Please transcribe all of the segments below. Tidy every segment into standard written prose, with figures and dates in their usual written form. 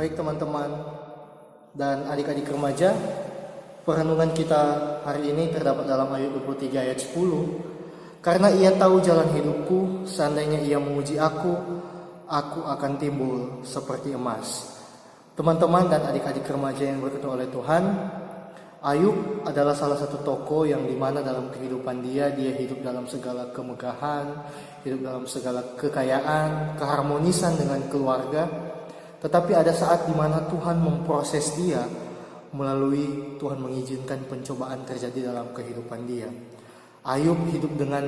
Baik teman-teman dan adik-adik remaja, perenungan kita hari ini terdapat dalam Ayub 23 ayat 10. Karena ia tahu jalan hidupku, seandainya ia menguji aku akan timbul seperti emas. Teman-teman dan adik-adik remaja yang berkenan oleh Tuhan, Ayub adalah salah satu tokoh yang dimana dalam kehidupan dia hidup dalam segala kemegahan, hidup dalam segala kekayaan, keharmonisan dengan keluarga. Tetapi ada saat dimana Tuhan memproses dia, melalui Tuhan mengizinkan pencobaan terjadi dalam kehidupan dia. Ayub hidup dengan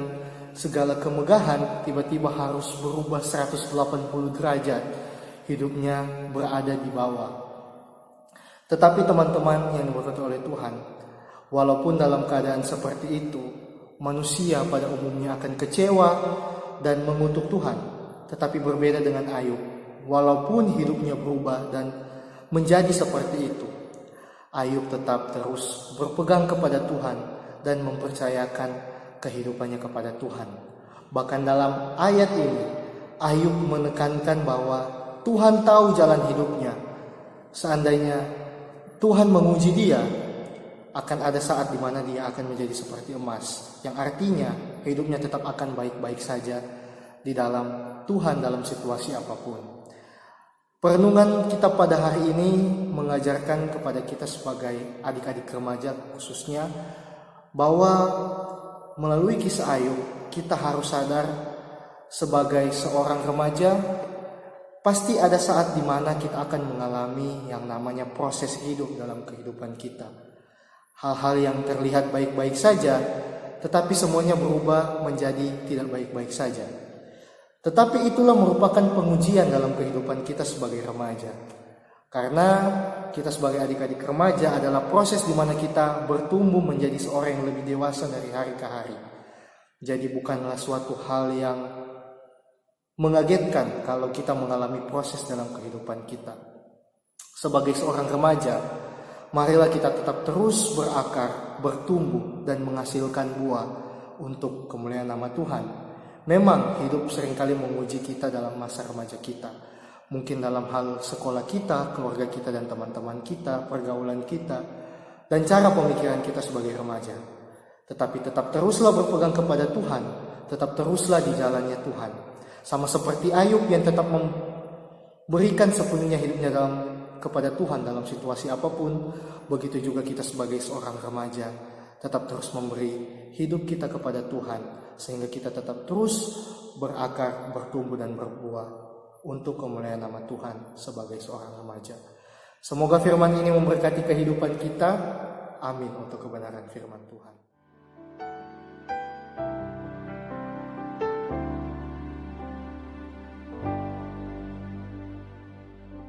segala kemegahan, tiba-tiba harus berubah 180 derajat, hidupnya berada di bawah. Tetapi teman-teman yang diberkati oleh Tuhan, walaupun dalam keadaan seperti itu, manusia pada umumnya akan kecewa dan mengutuk Tuhan. Tetapi berbeda dengan Ayub, walaupun hidupnya berubah dan menjadi seperti itu, Ayub tetap terus berpegang kepada Tuhan dan mempercayakan kehidupannya kepada Tuhan. Bahkan dalam ayat ini, Ayub menekankan bahwa Tuhan tahu jalan hidupnya. Seandainya Tuhan menguji dia, akan ada saat di mana dia akan menjadi seperti emas, yang artinya hidupnya tetap akan baik-baik saja di dalam Tuhan dalam situasi apapun. Perenungan kita pada hari ini mengajarkan kepada kita sebagai adik-adik remaja khususnya, bahwa melalui kisah Ayub kita harus sadar sebagai seorang remaja, pasti ada saat di mana kita akan mengalami yang namanya proses hidup dalam kehidupan kita. Hal-hal yang terlihat baik-baik saja, tetapi semuanya berubah menjadi tidak baik-baik saja. Tetapi itulah merupakan pengujian dalam kehidupan kita sebagai remaja. Karena kita sebagai adik-adik remaja adalah proses di mana kita bertumbuh menjadi seorang yang lebih dewasa dari hari ke hari. Jadi bukanlah suatu hal yang mengagetkan kalau kita mengalami proses dalam kehidupan kita. Sebagai seorang remaja, marilah kita tetap terus berakar, bertumbuh, dan menghasilkan buah untuk kemuliaan nama Tuhan. Memang hidup seringkali menguji kita dalam masa remaja kita. Mungkin dalam hal sekolah kita, keluarga kita dan teman-teman kita, pergaulan kita, dan cara pemikiran kita sebagai remaja. Tetapi tetap teruslah berpegang kepada Tuhan, tetap teruslah di jalannya Tuhan. Sama seperti Ayub yang tetap memberikan sepenuhnya hidupnya kepada Tuhan dalam situasi apapun, begitu juga kita sebagai seorang remaja tetap terus memberi hidup kita kepada Tuhan, sehingga kita tetap terus berakar, bertumbuh dan berbuah untuk kemuliaan nama Tuhan sebagai seorang remaja. Semoga firman ini memberkati kehidupan kita. Amin, untuk kebenaran firman Tuhan.